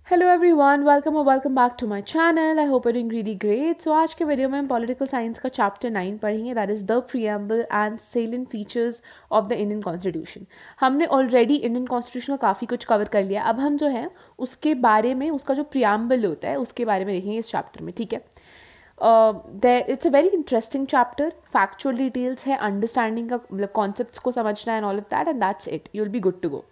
Hello everyone, welcome और welcome back to my channel. I hope you doing really great. So आज के video में हम political science का चैप्टर 9 पढ़ेंगे, that is the preamble and salient features of the Indian constitution. हमने already Indian constitution का काफ़ी कुछ कवर कर लिया। अब हम जो है उसके बारे में, उसका जो प्रीएम्बल होता है उसके बारे में देखेंगे इस चैप्टर में, ठीक है। It's a very interesting chapter. Factual details है, अंडरस्टैंडिंग का मतलब कॉन्सेप्ट्स को समझना and all of that, and that's it, you will be good to go,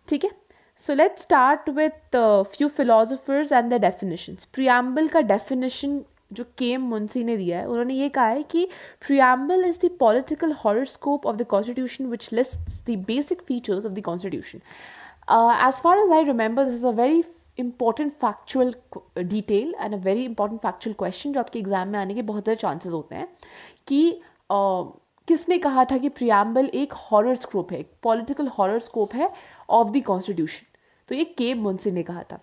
ठीक है। So let's start with few philosophers and the definitions. Preamble का definition जो K M Munshi ने दिया है, उन्होंने ये कहा है कि preamble is the political horoscope of the constitution which lists the basic features of the constitution. As far as I remember, this is a very important factual detail and a very important factual question जो आपके exam में आने के बहुत सारे chances होते हैं कि किसने कहा था कि प्रियम्बल एक हॉरोस्कोप है, एक पॉलिटिकल हॉरोस्कोप है ऑफ द कॉन्स्टिट्यूशन। तो ये केम मुंशी ने कहा था,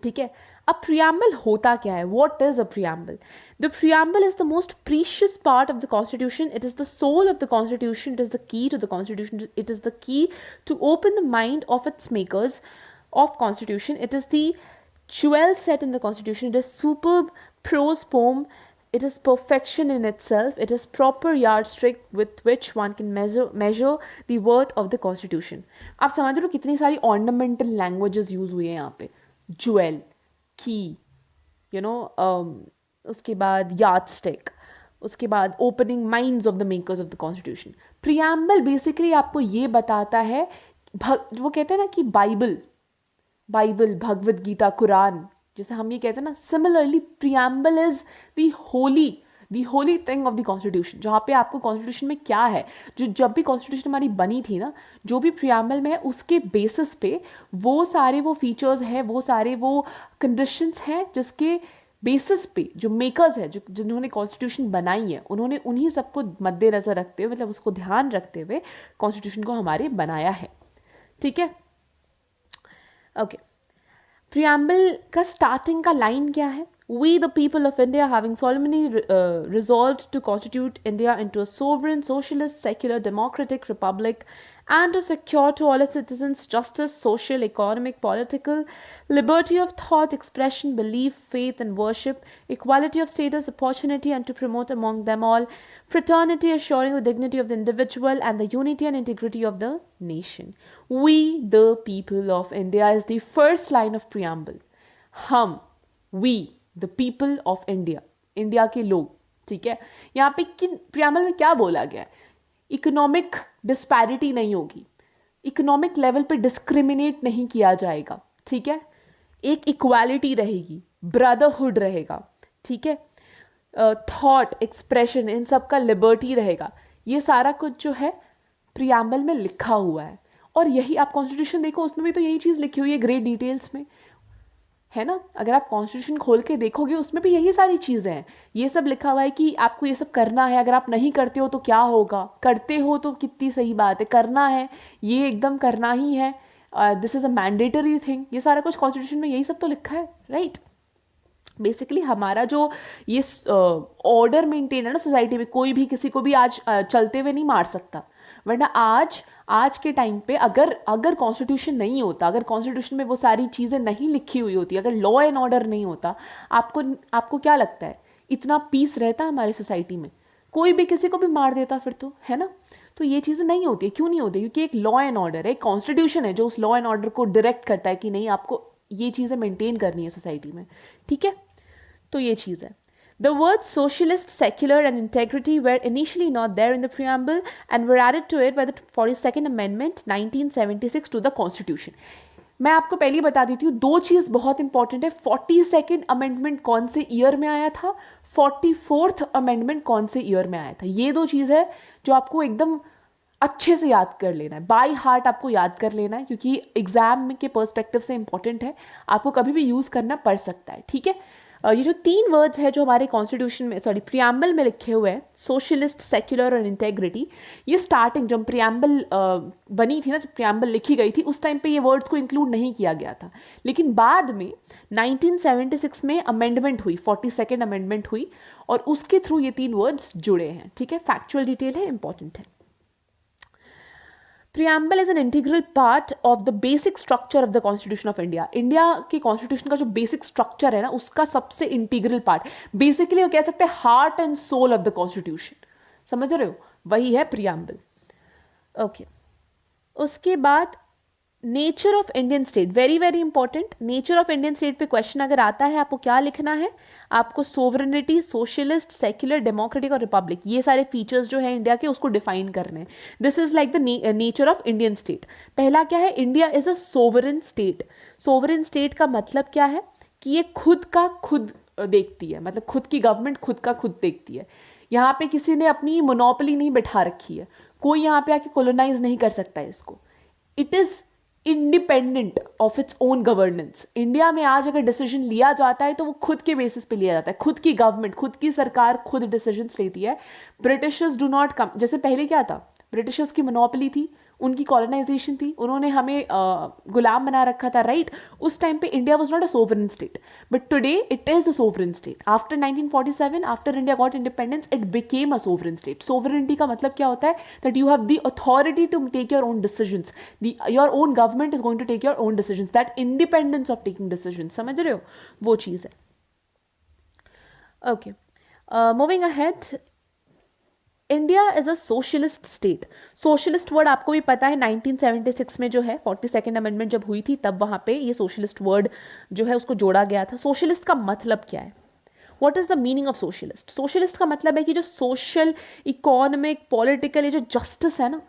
ठीक है। अब प्रियम्बल होता क्या है? What is a preamble? The preamble is the most precious part of the constitution. It is the soul of the constitution. It is the key to the constitution. It is the key to open the mind of its makers of constitution. It is the jewel set in the constitution. It is superb prose poem. It is perfection in itself. It is proper yardstick with which one can measure the worth of the constitution. आप समझ रहे हो कितनी सारी ornamental languages use हुई है यहाँ पे? jewel, key, you know, उसके बाद yardstick, उसके बाद opening minds of the makers of the constitution. Preamble basically आपको ये बताता है, वो कहते हैं ना कि बाइबल, भगवद गीता, कुरान, जैसे हम ये कहते हैं ना, similarly preamble is the Holi thing of the constitution. जहाँ पे आपको कॉन्स्टिट्यूशन में क्या है, जो जब भी कॉन्स्टिट्यूशन हमारी बनी थी ना, जो भी प्रियम्बल में है उसके बेसिस पे वो सारे वो फीचर्स हैं, वो सारे वो कंडीशंस हैं जिसके बेसिस पे जो मेकर्स है, जो जिन्होंने कॉन्स्टिट्यूशन बनाई है, उन्होंने उन्हीं सबको मद्देनजर रखते हुए, मतलब उसको ध्यान रखते हुए कॉन्स्टिट्यूशन को हमारे बनाया है, ठीक है। ओके, प्रियम्बल का स्टार्टिंग का लाइन क्या है? We the people of India having solemnly resolved to constitute India into a sovereign, socialist, secular, democratic republic, and to secure to all its citizens justice, social, economic, political, liberty of thought, expression, belief, faith, and worship, equality of status, opportunity, and to promote among them all fraternity, assuring the dignity of the individual and the unity and integrity of the nation. We the people of India is the first line of preamble. हम, we the people of India, India के लोग, ठीक है। यहाँ पे किन preamble में क्या बोला गया है? इकोनॉमिक डिस्पैरिटी नहीं होगी, इकोनॉमिक लेवल पे डिस्क्रिमिनेट नहीं किया जाएगा, ठीक है। एक इक्वालिटी रहेगी, ब्रदरहुड रहेगा, ठीक है। थॉट, एक्सप्रेशन, इन सब का लिबर्टी रहेगा। ये सारा कुछ जो है प्रियम्बल में लिखा हुआ है। और यही आप कॉन्स्टिट्यूशन देखो, उसमें भी तो यही चीज़ लिखी हुई है ग्रेट डिटेल्स में, है ना। अगर आप कॉन्स्टिट्यूशन खोल के देखोगे उसमें भी यही सारी चीज़ें हैं। ये सब लिखा हुआ है कि आपको ये सब करना है, अगर आप नहीं करते हो तो क्या होगा, करते हो तो कितनी सही बात है, करना है, ये एकदम करना ही है, this is a mandatory thing. ये सारा कुछ कॉन्स्टिट्यूशन में यही सब तो लिखा है, राइट। बेसिकली हमारा जो ये ऑर्डर मेंटेन है ना सोसाइटी में, कोई भी किसी को भी आज चलते हुए नहीं मार सकता। वरना आज के टाइम पे अगर कॉन्स्टिट्यूशन नहीं होता, अगर कॉन्स्टिट्यूशन में वो सारी चीज़ें नहीं लिखी हुई होती, अगर लॉ एंड ऑर्डर नहीं होता, आपको क्या लगता है इतना पीस रहता हमारे सोसाइटी में? कोई भी किसी को भी मार देता फिर तो, है ना। तो ये चीज़ें नहीं होती है। क्यों नहीं होती? क्योंकि एक लॉ एंड ऑर्डर है, एक कॉन्स्टिट्यूशन है जो उस लॉ एंड ऑर्डर को डायरेक्ट करता है कि नहीं, आपको ये चीज़ें मेंटेन करनी है सोसाइटी में, ठीक है। तो ये चीज़ है। The words socialist, secular, and integrity were initially not there in the preamble and were added to it by the 42nd Amendment 1976 to the Constitution. मैं आपको पहले ही बता देती हूँ, दो चीज़ बहुत इंपॉर्टेंट है। 42nd अमेंडमेंट कौन से ईयर में आया था, 44th अमेंडमेंट कौन से ईयर में आया था, ये दो चीज़ है जो आपको एकदम अच्छे से याद कर लेना है, बाय हार्ट आपको याद कर लेना है, क्योंकि एग्जाम के पर्सपेक्टिव से इंपॉर्टेंट है, आपको कभी भी यूज़ करना पड़ सकता है, ठीक है। ये जो तीन वर्ड्स है जो हमारे कॉन्स्टिट्यूशन में, सॉरी प्रियम्बल में लिखे हुए हैं, सोशलिस्ट, सेक्युलर और इंटेग्रिटी, ये स्टार्टिंग जब प्रियम्बल बनी थी ना, जब प्रियम्बल लिखी गई थी, उस टाइम पे ये वर्ड्स को इंक्लूड नहीं किया गया था। लेकिन बाद में 1976 में अमेंडमेंट हुई, 42nd अमेंडमेंट हुई, और उसके थ्रू ये तीन वर्ड्स जुड़े हैं, ठीक है। फैक्चुअल डिटेल है, इंपॉर्टेंट है। Preamble is an integral part of the basic structure of the constitution of India. India के कॉन्स्टिट्यूशन का जो बेसिक स्ट्रक्चर है ना, उसका सबसे इंटीग्रल पार्ट, बेसिकली वो कह सकते हैं heart and soul of the constitution. समझ रहे हो, वही है प्रियम्बल। ओके, उसके बाद nature of Indian state, very very important. Nature of Indian state पे क्वेश्चन अगर आता है, आपको क्या लिखना है? आपको सोवरेनिटी, सोशलिस्ट, सेक्युलर, डेमोक्रेटिक और रिपब्लिक, ये सारे फीचर्स जो है इंडिया के, उसको डिफाइन करने हैं। This is like the nature of Indian state. पहला क्या है? India is a sovereign state. Sovereign state का मतलब क्या है? कि ये खुद का खुद देखती है, मतलब खुद की गवर्नमेंट खुद का खुद देखती है। यहाँ पे किसी ने अपनी मोनोपोली नहीं बैठा रखी है, कोई यहाँ पे आके कॉलोनाइज नहीं कर सकता है इसको। It is independent of its own governance. India में आज अगर डिसीजन लिया जाता है तो वो खुद के बेसिस पे लिया जाता है, खुद की गवर्नमेंट, खुद की सरकार खुद डिसीजंस लेती है। Britishers do not come. जैसे पहले क्या था, ब्रिटिशर्स की मोनोपोली थी, उनकी कॉलोनाइजेशन थी, उन्होंने हमें गुलाम बना रखा था, राइट? उस टाइम पे India was not a sovereign state, but today it is a sovereign state. After 1947, after India got independence, it became a sovereign state. Sovereignty का मतलब क्या होता है? That you have the authority to take your own decisions, your own government is going to take your own decisions, that independence of taking decisions. समझ रहे हो, वो चीज़ है। Okay, moving ahead, India is a socialist state. Socialist word आपको भी पता है, 1976 में जो है 42nd अमेंडमेंट जब हुई थी, तब वहाँ पे ये सोशलिस्ट वर्ड जो है उसको जोड़ा गया था। सोशलिस्ट का मतलब क्या है? What is the meaning of socialist? Socialist का मतलब है कि जो सोशल, इकोनॉमिक, पॉलिटिकल, ये जो जस्टिस है ना,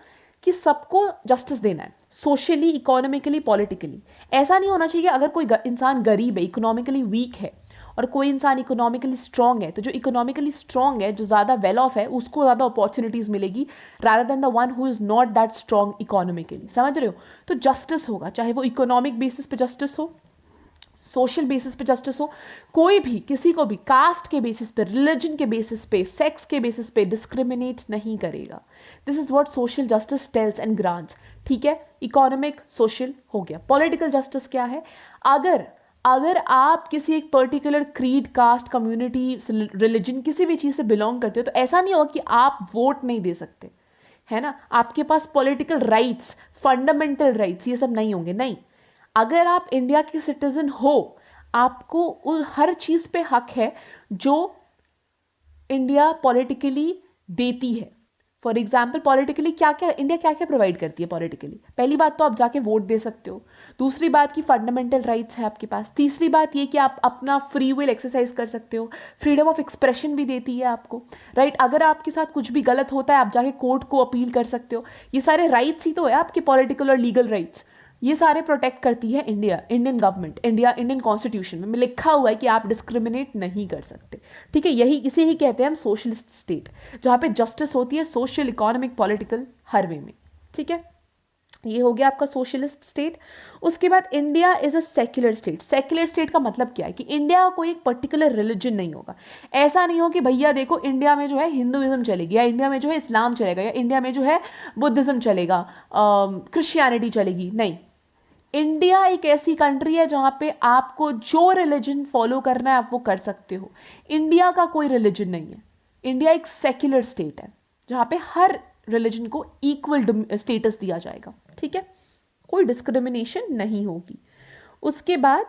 कि सबको जस्टिस देना है, सोशली, इकोनॉमिकली, पॉलिटिकली। ऐसा नहीं होना चाहिए कि अगर कोई इंसान गरीब है, इकोनॉमिकली वीक है, और कोई इंसान इकोनॉमिकली स्ट्रॉन्ग है, तो जो इकोनॉमिकली स्ट्रॉन्ग है, जो ज़्यादा वेल ऑफ है, उसको ज़्यादा अपॉर्चुनिटीज़ मिलेगी rather than the one who is not that strong economically. समझ रहे हो? तो जस्टिस होगा, चाहे वो इकोनॉमिक बेसिस पे जस्टिस हो, सोशल बेसिस पे जस्टिस हो, कोई भी किसी को भी कास्ट के बेसिस पे, रिलीजन के बेसिस पे, सेक्स के बेसिस पे डिस्क्रिमिनेट नहीं करेगा। This is what social justice tells and grants. ठीक है, इकोनॉमिक, सोशल हो गया। पॉलिटिकल जस्टिस क्या है? अगर आप किसी एक particular creed, caste, community, religion, किसी भी चीज़ से बिलोंग करते हो, तो ऐसा नहीं होगा कि आप वोट नहीं दे सकते, है ना, आपके पास पॉलिटिकल राइट्स, फंडामेंटल राइट्स, ये सब नहीं होंगे। नहीं, अगर आप इंडिया के सिटीजन हो, आपको हर चीज़ पे हक है जो इंडिया पॉलिटिकली देती है। फॉर एग्जाम्पल, पॉलिटिकली क्या क्या इंडिया क्या क्या प्रोवाइड करती है पॉलिटिकली? पहली बात तो आप जाके वोट दे सकते हो। दूसरी बात की फंडामेंटल राइट्स है आपके पास। तीसरी बात ये कि आप अपना फ्री विल एक्सरसाइज कर सकते हो। फ्रीडम ऑफ एक्सप्रेशन भी देती है आपको, राइट? अगर आपके साथ कुछ भी गलत होता है, आप जाके कोर्ट को अपील कर सकते हो। ये सारे राइट्स ही तो है आपके, पॉलिटिकल और लीगल राइट्स। ये सारे प्रोटेक्ट करती है इंडियन गवर्नमेंट, इंडियन कॉन्स्टिट्यूशन में लिखा हुआ है कि आप डिस्क्रिमिनेट नहीं कर सकते। ठीक है, इसे ही कहते हैं हम सोशलिस्ट स्टेट, जहाँ पे जस्टिस होती है सोशल, इकोनॉमिक, पॉलिटिकल, हर वे में। ठीक है, ये हो गया आपका सोशलिस्ट स्टेट। उसके बाद India is a secular state. Secular state का मतलब क्या है? कि इंडिया का कोई एक पर्टिकुलर रिलीजन नहीं होगा। ऐसा नहीं हो कि भैया देखो इंडिया में जो है हिंदुइज्म चलेगी, या इंडिया में जो है इस्लाम चलेगा, या इंडिया में जो है बुद्धिज्म चलेगा, क्रिश्चियनिटी चलेगी। नहीं, इंडिया एक ऐसी कंट्री है जहाँ पे आपको जो रिलीजन फॉलो करना है आप वो कर सकते हो। इंडिया का कोई रिलीजन नहीं है। इंडिया एक सेक्युलर स्टेट है जहाँ पे हर रिलीजन को इक्वल स्टेटस दिया जाएगा। ठीक है, कोई डिस्क्रिमिनेशन नहीं होगी। उसके बाद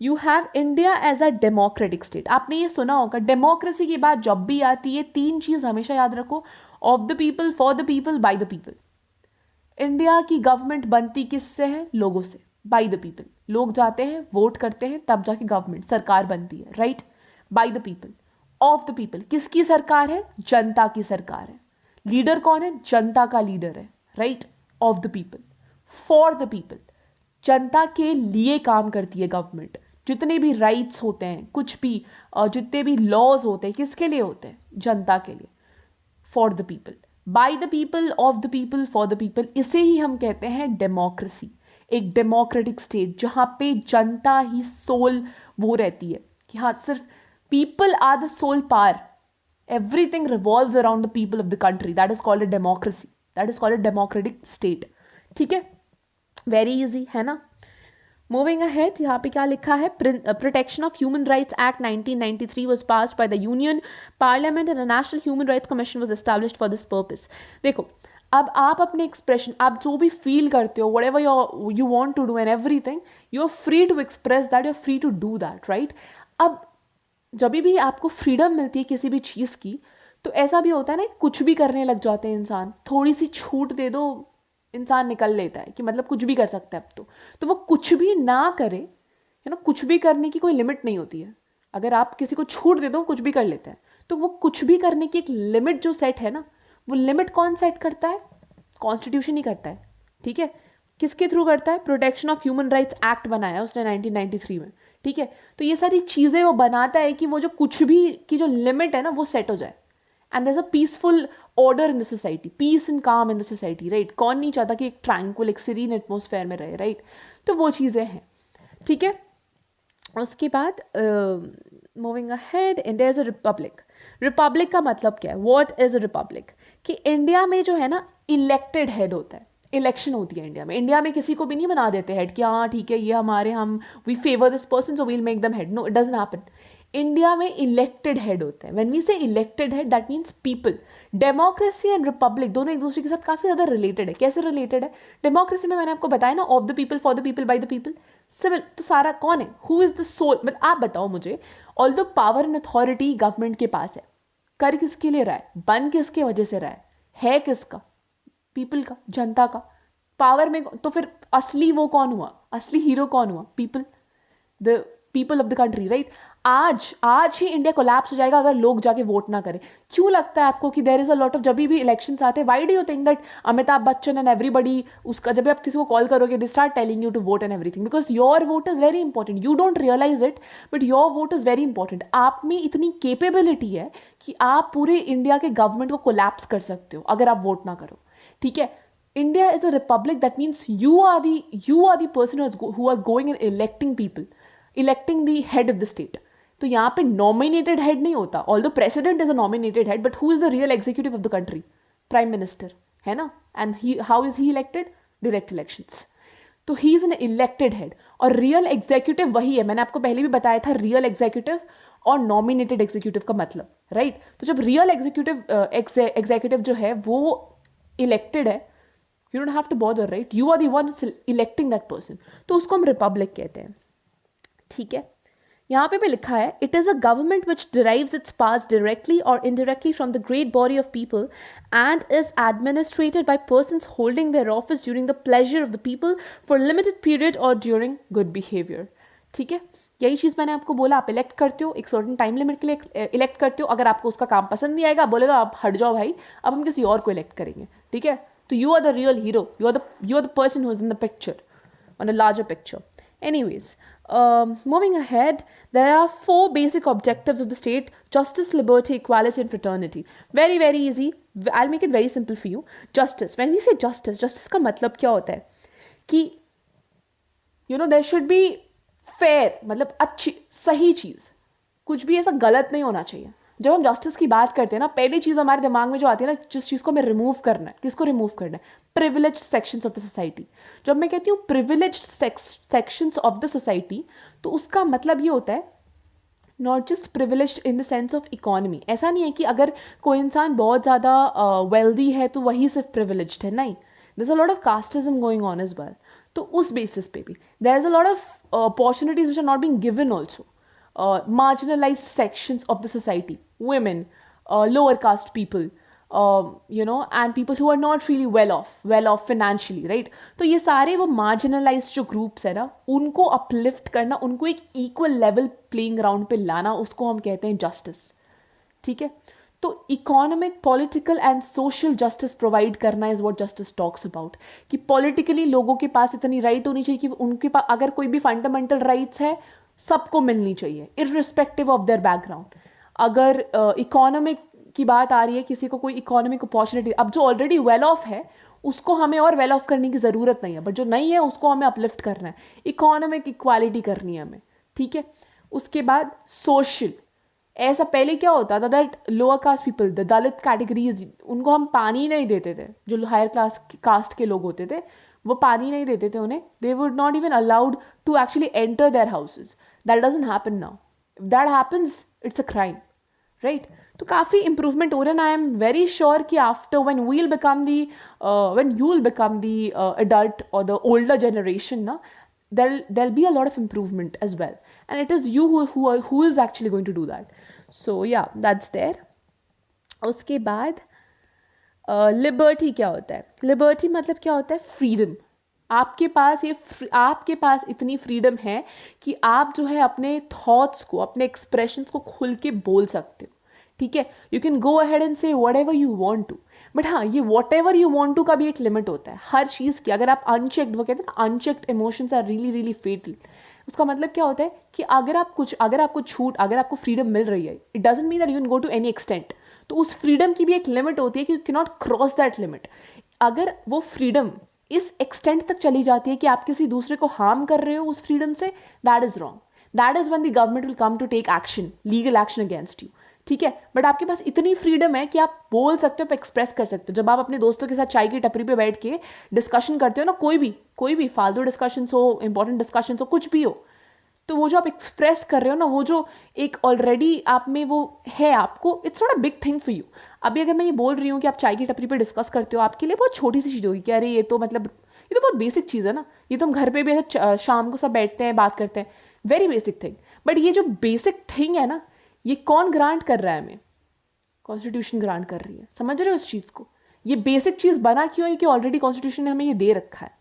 you have India as a democratic state. आपने ये सुना होगा, डेमोक्रेसी की बात जब भी आती है, तीन चीज़ हमेशा याद रखो: of the people, for the people, by the people. India की गवर्नमेंट बनती किससे है? लोगों से, बाय द पीपल। लोग जाते हैं, वोट करते हैं, तब जाके गवर्नमेंट, सरकार बनती है, right? Bye the people, of the people. किसकी सरकार है? जनता की सरकार है। लीडर कौन है? जनता का लीडर है, right? Of the people, for the people. जनता के लिए काम करती है गवर्नमेंट। जितने भी राइट्स होते हैं, कुछ भी जितने भी लॉज होते हैं, किसके लिए होते हैं? जनता के लिए, for the people, by the people, of the people, for the people. इसे ही हम कहते हैं डेमोक्रेसी, एक डेमोक्रेटिक स्टेट जहाँ पे जनता ही सोल वो रहती है, कि हाँ सिर्फ people are the sole power, everything revolves around the people of the country. That is called a democracy, that is called a democratic state. ठीक है, वेरी इजी है ना। मूविंग अहेड, यहाँ पे क्या लिखा है? Protection of human rights act 1993 was passed by the union parliament and a national human rights commission was established for this purpose। देखो, अब आप अपने एक्सप्रेशन, आप जो भी फील करते हो, whatever you want to do and everything, you are free to express that, you're free to do that, right? अब जब भी आपको फ्रीडम मिलती है किसी भी चीज़ की, तो ऐसा भी होता है ना, कुछ भी करने लग जाते हैं इंसान, थोड़ी सी छूट दे दो इंसान निकल लेता है कि मतलब कुछ भी कर सकता है अब तो वो कुछ भी ना करे, कुछ भी करने की कोई लिमिट नहीं होती है। अगर आप किसी को छूट दे दो कुछ भी कर लेता है, तो वो कुछ भी करने की एक लिमिट जो सेट है ना, वो लिमिट कौन सेट करता है? कॉन्स्टिट्यूशन ही करता है, ठीक है। किसके थ्रू करता है? Protection of human rights act बनाया उसने 1993 में, ठीक है। तो ये सारी चीज़ें वो बनाता है कि वो जो कुछ भी की जो लिमिट है ना वो सेट हो जाए, and there is a peaceful order in the society, peace and calm in the society, right. कौन नहीं चाहता कि एक ट्रैंक्विल, एक सीरीन एटमोसफेयर में रहे, राइट। तो वो चीज़ें हैं, ठीक है। उसके बाद moving ahead, India is a republic. Republic का मतलब क्या है? What is a republic? कि इंडिया में जो है ना इलेक्टेड हेड होता है, इलेक्शन होती है इंडिया में। इंडिया में किसी को भी नहीं बना देते हेड कि हाँ ठीक है ये हमारे, हम we favour this person so we'll make them head. No, it doesn't happen. India में इलेक्टेड हेड होते हैं। When we say elected head, that means people. Democracy and republic दोनों एक दूसरे के साथ काफ़ी ज़्यादा रिलेटेड है। कैसे रिलेटेड है? डेमोक्रेसी में मैंने आपको बताया ना, of the people, for the people, by the people. Civil तो सारा कौन है? Who is the soul? मतलब आप बताओ मुझे, all the power and authority government के पास है, कर किसके लिए रहा है? बन किसके वजह से रहा है किसका? पीपल का, जनता का। पावर में तो फिर असली वो कौन हुआ? असली हीरो कौन हुआ? People, the people of the country, right. आज ही इंडिया कोलैप्स हो जाएगा अगर लोग जाके वोट ना करें। क्यों लगता है आपको कि there is a lot of, जब भी इलेक्शंस आते हैं, why do you think that Amitabh Bachchan and everybody, उसका जब भी आप किसी को कॉल करोगे they start telling you to vote and everything, because your vote is very important. You don't realise it, but your vote is very important. आप में इतनी केपेबिलिटी है कि आप पूरे इंडिया के गवर्नमेंट को कोलैप्स कर सकते हो अगर आप वोट ना करो, ठीक है। India is a republic. That means you are the person who are going and electing people, electing the head of the state. तो यहाँ पे nominated head नहीं होता, although president is a nominated head, but who is the real executive of the country? Prime Minister, है ना? And how is he elected? Direct elections. तो he is an elected head. और real executive वही है, मैंने आपको पहले भी बताया था real executive और nominated executive का मतलब, right? तो जब real executive जो है वो elected है, you don't have to bother, right? You are the one electing that person. तो उसको हम रिपब्लिक कहते हैं, ठीक है। यहाँ पे भी लिखा है, it is a government which derives its powers directly और indirectly from the great body of people and is administered by persons holding their office during the pleasure of the people for limited period और during good behaviour, ठीक है। यही चीज़ मैंने आपको बोला, आप elect करते हो एक सर्टेन टाइम लिमिट के लिए इलेक्ट करते हो। अगर आपको उसका काम पसंद नहीं आएगा, बोलेगा आप हट जाओ भाई, अब हम किसी और को इलेक्ट करेंगे, ठीक है। So you are the real hero. You are the person who is in the picture, on a larger picture. Anyways, moving ahead, there are 4 basic objectives of the state: justice, liberty, equality, and fraternity. Very very easy. I'll make it very simple for you. Justice. When we say justice, justice का मतलब क्या होता है? कि there should be fair, मतलब अच्छी सही चीज़, कुछ भी ऐसा गलत नहीं होना चाहिए। जब हम जस्टिस की बात करते हैं ना, पहली चीज़ हमारे दिमाग में जो आती है ना, जिस चीज़ को हमें रिमूव करना है, किसको रिमूव करना है? Privileged sections of the society. जब मैं कहती हूँ privileged sections of the society, तो उसका मतलब ये होता है not just privileged in the sense of economy. ऐसा नहीं है कि अगर कोई इंसान बहुत ज़्यादा वेल्दी है तो वही सिर्फ प्रिविलेज्ड है, नहीं। There is a lot of casteism going on as well. तो उस बेसिस पे भी there is a lot of opportunities which are not being given also. Marginalized sections of the society, women, lower caste people, and people who are not really well off financially, right? तो ये सारे वो marginalized जो groups है ना, उनको uplift करना, उनको एक equal level playing ground पे लाना, उसको हम कहते हैं justice, ठीक है। तो economic, political and social justice provide करना is what justice talks about. कि पॉलिटिकली लोगों के पास इतनी राइट होनी चाहिए कि उनके पास अगर कोई भी फंडामेंटल राइट्स है सबको मिलनी चाहिए, इररिस्पेक्टिव ऑफ देयर बैकग्राउंड। अगर इकोनॉमिक की बात आ रही है, किसी को कोई इकोनॉमिक अपॉर्चुनिटी, अब जो ऑलरेडी वेल ऑफ है उसको हमें और वेल ऑफ करने की ज़रूरत नहीं है, बट जो नहीं है उसको हमें अपलिफ्ट करना है, इकोनॉमिक इक्वालिटी करनी है हमें, ठीक है। उसके बाद सोशल, ऐसा पहले क्या होता था that lower caste people, the Dalit categories, उनको हम पानी नहीं देते थे। जो हायर क्लास कास्ट के लोग होते थे वो पानी नहीं देते थे उन्हें, they would not even allowed to actually enter their houses. That doesn't happen now. If that happens it's a crime, right. तो काफ़ी इंप्रूवमेंट हो रहा है. आई एम वेरी श्योर कि after when we'll become the when you will become the adult or the older generation ना, there'll be a lot of improvement as well, and it is you who is actually going to do that. So yeah, that's there. उसके बाद liberty क्या होता है? Liberty मतलब क्या होता है? फ्रीडम. आपके पास इतनी फ्रीडम है कि आप जो है अपने थॉट्स को, अपने एक्सप्रेशंस को खुल के बोल सकते हो. ठीक है, you can go ahead and say whatever you want to. But हाँ, ये whatever you want to का भी एक लिमिट होता है हर चीज़ की. अगर आप अनचेक्ड, वो कहते हैं ना, unchecked emotions are really really fatal. उसका मतलब क्या होता है कि अगर आपको फ्रीडम मिल रही है, it doesn't mean that you can go to any extent. तो उस फ्रीडम की भी एक लिमिट होती है कि you can not cross that limit. अगर वो फ्रीडम इस एक्सटेंट तक चली जाती है कि आप किसी दूसरे को हार्म कर रहे हो उस फ्रीडम से, that is wrong. That is when the government will come to take action, legal action against you. ठीक है, बट आपके पास इतनी फ्रीडम है कि आप बोल सकते हो, एक्सप्रेस कर सकते हो. जब आप अपने दोस्तों के साथ चाय की टपरी पे बैठ के डिस्कशन करते हो ना, कोई भी फालतू डिस्कशन हो, इंपॉर्टेंट डिस्कशन हो, कुछ भी हो, तो वो जो आप एक्सप्रेस कर रहे हो ना, वो जो एक ऑलरेडी आप में वो है आपको, it's not a big thing for you. अभी अगर मैं ये बोल रही हूँ कि आप चाय की टपरी पे डिस्कस करते हो, आपके लिए बहुत छोटी सी चीज़ होगी कि अरे ये तो मतलब ये तो बहुत बेसिक चीज़ है ना, ये तो हम घर पे भी ऐसे शाम को सब बैठते हैं, बात करते हैं, वेरी बेसिक थिंग. बट ये जो बेसिक थिंग है ना, ये कौन ग्रांट कर रहा है हमें? कॉन्स्टिट्यूशन ग्रांट कर रही है. समझ रहे हो इस चीज़ को? ये बेसिक चीज़ बना क्यों है कि ऑलरेडी कॉन्स्टिट्यूशन ने हमें ये दे रखा है,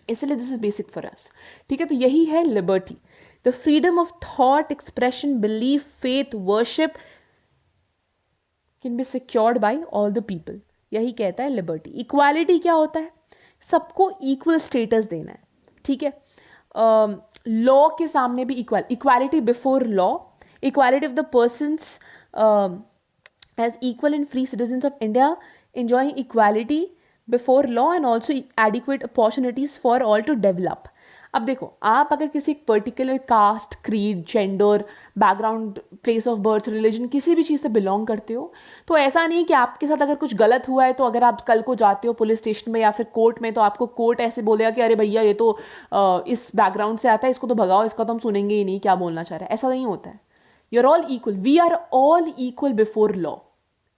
इसलिए this is basic for us. ठीक है, तो यही है liberty. The freedom of thought, expression, belief, faith, worship can be secured by all the people. यही कहता है लिबर्टी. इक्वालिटी क्या होता है? सबको इक्वल स्टेटस देना है. ठीक है, लॉ के सामने भी equality before law, equality of the persons as equal and free citizens of India, enjoying equality before law and also adequate opportunities for all to develop. अब देखो, आप अगर किसी particular caste, creed, gender, background, place of birth, religion, किसी भी चीज़ से belong करते हो, तो ऐसा नहीं कि आपके साथ अगर कुछ गलत हुआ है तो अगर आप कल को जाते हो पुलिस स्टेशन में या फिर कोर्ट में, तो आपको कोर्ट ऐसे बोलेगा कि अरे भैया ये तो इस बैकग्राउंड से आता है, इसको तो भगाओ, इसका तो हम सुनेंगे ही नहीं क्या बोलना चाह रहा है. ऐसा नहीं होता है. You're all equal. We are all equal before law.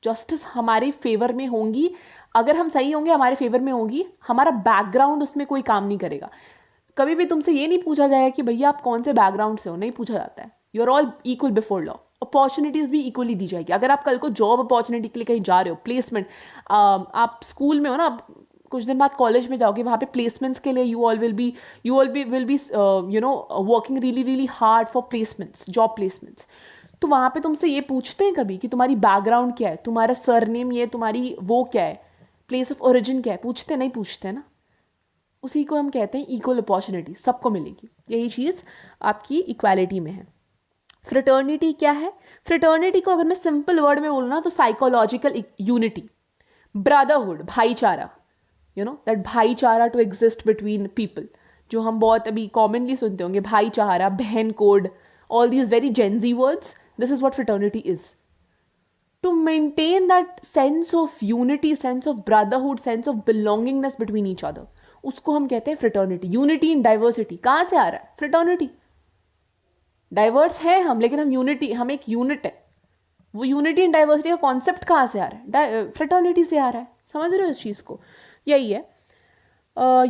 Justice हमारे फेवर में होंगी. अगर हम सही होंगे, हमारे फेवर में होगी. हमारा बैकग्राउंड उसमें कोई काम नहीं करेगा. कभी भी तुमसे ये नहीं पूछा जाएगा कि भैया आप कौन से बैकग्राउंड से हो, नहीं पूछा जाता है. You are all equal before law. Opportunities भी इक्वली दी जाएगी. अगर आप कल को जॉब अपॉर्चुनिटी के लिए कहीं जा रहे हो, प्लेसमेंट, आप स्कूल में हो ना, कुछ दिन बाद कॉलेज में जाओगे, वहाँ पे प्लेसमेंट्स के लिए you all will be working really really hard for placements, job placements. तो वहाँ पे तुमसे ये पूछते हैं कभी कि तुम्हारी बैकग्राउंड क्या है, तुम्हारा सरनेम ये, तुम्हारी वो क्या है, प्लेस ऑफ ओरिजिन क्या है? पूछते नहीं पूछते हैं ना. उसी को हम कहते हैं इक्वल अपॉर्चुनिटी, सबको मिलेगी. यही चीज़ आपकी इक्वालिटी में है. फ्रेटर्निटी क्या है? फ्रेटर्निटी को अगर मैं सिंपल वर्ड में बोलूँ ना, तो साइकोलॉजिकल यूनिटी, ब्रदरहुड, भाईचारा. दैट भाईचारा टू एग्जिस्ट बिटवीन पीपल, जो हम बहुत अभी कॉमनली सुनते होंगे, भाईचारा, बहन कोड, all these very Gen Z words. This is what fraternity is. To maintain that sense of unity, sense of brotherhood, sense of belongingness between each other, उसको हम कहते हैं फ्रेटर्निटी. यूनिटी इन डाइवर्सिटी कहाँ से आ रहा है? फ्रेटर्निटी. डाइवर्स है हम, लेकिन हम एक यूनिट है. वो यूनिटी इन डाइवर्सिटी का कॉन्सेप्ट कहाँ से आ रहा है? फ्रेटर्निटी से आ रहा है. समझ रहे हो इस चीज़ को? यही है.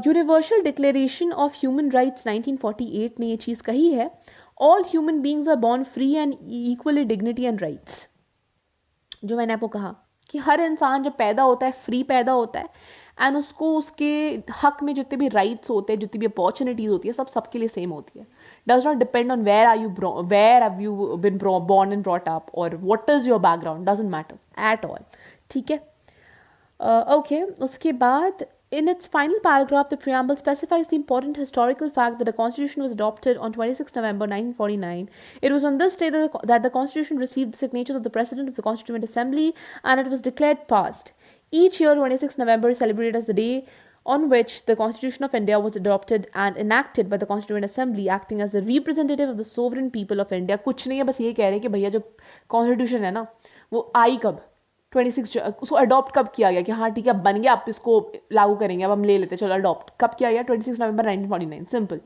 Universal declaration of human rights 1948 ने ये चीज़ कही है, all human beings are born free and equally dignity and rights. जो मैंने आपको कहा कि हर इंसान जब पैदा होता है, फ्री पैदा होता है, एंड उसको उसके हक में जितने भी राइट्स होते हैं, जितनी भी अपॉर्चुनिटीज़ होती है, सब सबके लिए सेम होती है. Does not depend on where have you been born and brought up और what is your background, doesn't matter at all. ठीक है, ओके. उसके बाद in its final paragraph, the preamble specifies the important historical fact that the Constitution was adopted on 26 November 1949. It was on this day that the Constitution received the signatures of the President of the Constituent Assembly and it was declared passed. Each year, 26 November is celebrated as the day on which the Constitution of India was adopted and enacted by the Constituent Assembly, acting as the representative of the sovereign people of India. कुछ नहीं है, बस ये कह रहे हैं कि भैया जो Constitution है ना, वो आई कब? 26 उसको अडॉप्ट कब किया गया कि हाँ ठीक है, अब बन गया, आप इसको लागू करेंगे, अब हम ले लेते, चलो अडॉप्ट. कब किया गया? 26 नवंबर 1949. सिंपल.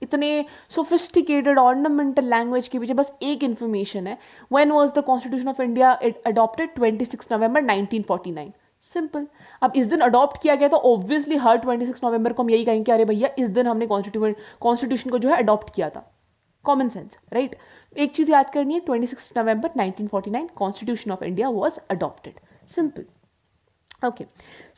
इतने सोफिस्टिकेटेड ऑर्नामेंटल लैंग्वेज के पीछे बस एक इन्फॉर्मेशन है, when was the constitution of India it adopted 26 नवंबर 1949। सिंपल। अब इस दिन अडॉप्ट किया गया तो ऑब्वियसली हर 26 नवंबर को हम यही कहेंगे कि अरे भैया इस दिन हमने कॉन्स्टिट्यूशन को जो है अडॉप्ट किया था। Common sense, right. एक चीज याद करनी है, 26 नवंबर 1949 constitution of India was adopted. Simple. Okay.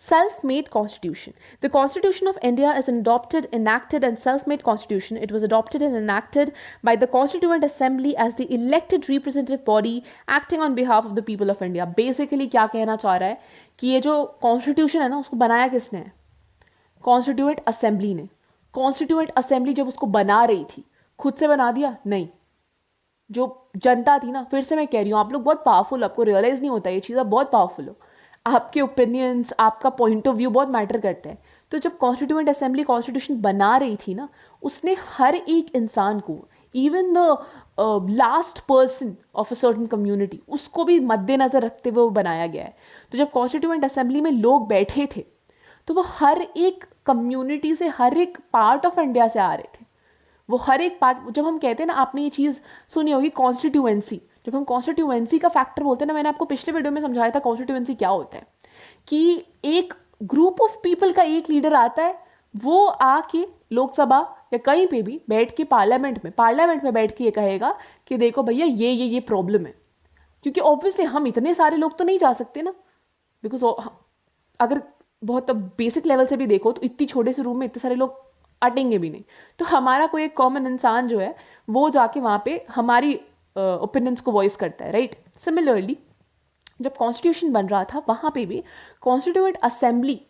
Self-made constitution. The Constitution of India is an adopted, enacted and self-made constitution. It was adopted and enacted by the Constituent Assembly as the elected representative body acting on behalf of the people of India. Basically क्या कहना चाह रहा है कि ये जो constitution है ना उसको बनाया किसने है? कॉन्स्टिट्यूएंट असेंबली ने। कॉन्स्टिट्यूएंट असेंबली जब उसको बना रही थी खुद से बना दिया? नहीं। जो जनता थी ना, फिर से मैं कह रही हूँ आप लोग बहुत पावरफुल, आपको रियलाइज नहीं होता ये चीज़, आप बहुत पावरफुल हो, आपके ओपिनियंस, आपका पॉइंट ऑफ व्यू बहुत मैटर करता है। तो जब कॉन्स्टिट्यूएंट असेंबली कॉन्स्टिट्यूशन बना रही थी ना, उसने हर एक इंसान को, even the last person of a certain community, उसको भी मद्देनजर रखते हुए वो बनाया गया है। तो जब कॉन्स्टिट्यूएंट असेंबली में लोग बैठे थे तो वो हर एक कम्युनिटी से, हर एक पार्ट ऑफ इंडिया से आ रहे थे। वो हर एक पार्ट, जब हम कहते हैं ना, आपने ये चीज़ सुनी होगी कॉन्स्टिट्यूएंसी, जब हम कॉन्स्टिट्यूएंसी का फैक्टर बोलते हैं ना, मैंने आपको पिछले वीडियो में समझाया था कॉन्स्टिट्यूएंसी क्या होता है, कि एक ग्रुप ऑफ पीपल का एक लीडर आता है, वो आके लोकसभा या कहीं पे भी बैठ के पार्लियामेंट में बैठ के ये कहेगा कि देखो भैया ये प्रॉब्लम है। क्योंकि ऑब्वियसली हम इतने सारे लोग तो नहीं जा सकते ना, बिकॉज अगर बहुत बेसिक लेवल से भी देखो तो इतनी छोटे से रूम में इतने सारे लोग अटेंगे भी नहीं। तो हमारा कोई एक कॉमन इंसान जो है वो जाके वहाँ पे हमारी ओपिनियंस को वॉइस करता है, राइट। सिमिलरली जब कॉन्स्टिट्यूशन बन रहा था वहाँ पे भी कॉन्स्टिट्यूएंट असेंबली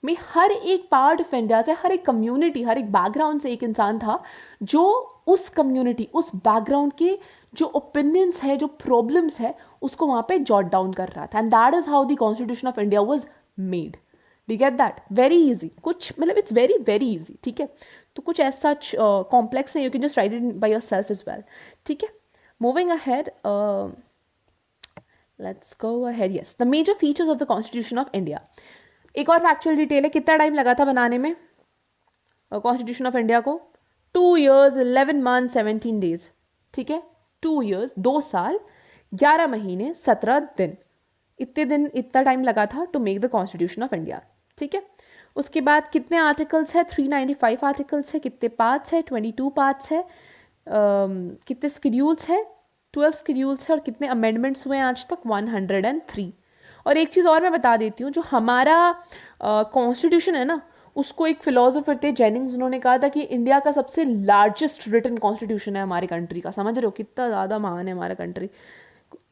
में हर एक पार्ट ऑफ इंडिया से, हर एक कम्युनिटी, हर एक बैकग्राउंड से एक इंसान था जो उस कम्युनिटी, उस बैकग्राउंड के जो ओपिनियंस है, जो प्रॉब्लम्स है, उसको वहाँ पे जॉट डाउन कर रहा था। And that is how the constitution of India was made. D get that? Very easy, कुछ मतलब इट्स वेरी वेरी इजी, ठीक है। तो कुछ एज सच कॉम्प्लेक्स है, you can just write it by yourself as well, ठीक है। Moving ahead, let's go ahead. Yes, the major features of the constitution of India. एक और फैक्चुअल डिटेल है, कितना टाइम लगा था बनाने में कॉन्स्टिट्यूशन ऑफ इंडिया को? 2 years 11 months 17 days, ठीक है। 2 years 2 साल 11 महीने 17 दिन, इतना टाइम लगा था to make the constitution of India, ठीक है। उसके बाद कितने आर्टिकल्स है? 395 आर्टिकल्स है। कितने पार्ट्स है? 22 पार्ट्स है। कितने स्केड्यूल्स है? 12 स्केड्यूल्स है। और कितने अमेंडमेंट्स हुए हैं आज तक? 103। और एक चीज़ और मैं बता देती हूँ, जो हमारा कॉन्स्टिट्यूशन है ना, उसको एक फिलोसोफर थे जेनिंग्स, उन्होंने कहा था कि इंडिया का सबसे लार्जेस्ट रिटन कॉन्स्टिट्यूशन है हमारी कंट्री का। समझ रहे हो कितना ज़्यादा महान है हमारा कंट्री?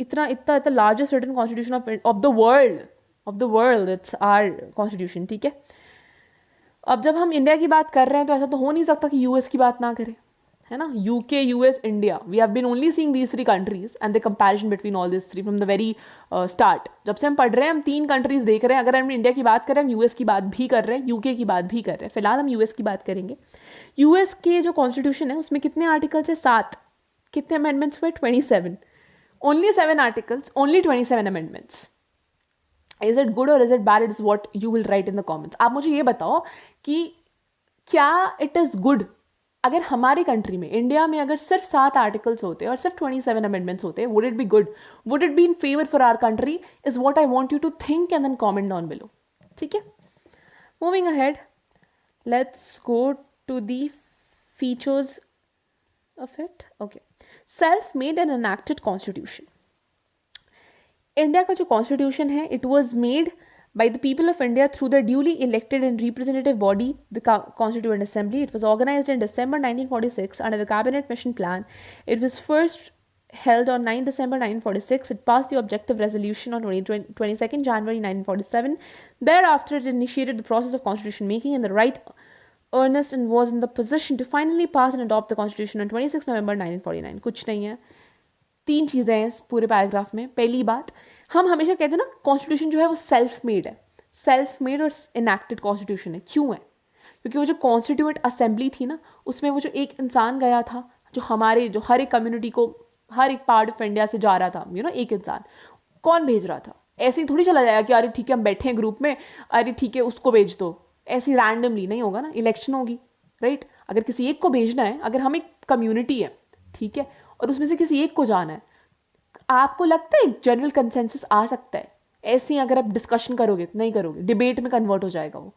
इतना इतना इतना largest written constitution of the world it's our constitution, ठीक है। अब जब हम इंडिया की बात कर रहे हैं तो ऐसा तो हो नहीं सकता कि यूएस की बात ना करें, है ना। UK, US, India, we have been only seeing these 3 countries and the comparison between all this 3 from the very start. जब से हम पढ़ रहे हैं हम 3 कंट्रीज देख रहे हैं। अगर हम इंडिया की बात करें, हम यूएस की बात भी कर रहे हैं, यूके की बात भी कर रहे हैं। फिलहाल हम यूएस की बात करेंगे। यूएस के जो कॉन्स्टिट्यूशन है उसमें कितने आर्टिकल्स है? 7। कितने अमेंडमेंट्स हुए? 27। Only 7 articles, only 27 amendments. Is it good और is it bad? It is what you will write in the comments. आप मुझे ये बताओ कि क्या इट इज गुड अगर हमारी कंट्री में, इंडिया में, अगर सिर्फ 7 आर्टिकल्स होते और सिर्फ 27 अमेंडमेंट्स होते? Would it be good? Would it be in favour for our country? Is what I want you to think and then comment down below, ठीक है। Moving ahead, let's go to the features of it. Okay, self made and enacted constitution. India का जो constitution है, it was made by the people of India through the duly elected and representative body, the Constituent Assembly. It was organized in December 1946 under the Cabinet Mission Plan. It was first held on 9 December 1946. It passed the objective resolution on 22nd January 1947. Thereafter, it initiated the process of constitution making in the right earnest and was in the position to finally pass and adopt the constitution on 26 November 1949. कुछ नहीं है, 3 चीज़ें हैं इस पूरे paragraph में। पहली बात, हम हमेशा कहते हैं ना कॉन्स्टिट्यूशन जो है वो सेल्फ मेड है। सेल्फ मेड और इनैक्टेड कॉन्स्टिट्यूशन है। क्यों है? क्योंकि वो जो कॉन्स्टिट्यूएंट असेंबली थी ना, उसमें वो जो एक इंसान गया था, जो हर एक कम्युनिटी को, हर एक पार्ट ऑफ इंडिया से जा रहा था, एक इंसान कौन भेज रहा था? ऐसे ही थोड़ी चला जाएगा कि अरे ठीक है हम बैठे हैं ग्रुप में, अरे ठीक है उसको भेज दो। ऐसे रैंडमली नहीं होगा ना, इलेक्शन होगी, राइट। अगर किसी एक को भेजना है, अगर हम एक कम्युनिटी है, ठीक है, और उसमें से किसी एक को जाना है, आपको लगता है एक जनरल कंसेंसस आ सकता है? ऐसे ही अगर आप डिस्कशन करोगे, नहीं करोगे, डिबेट में कन्वर्ट हो जाएगा वो।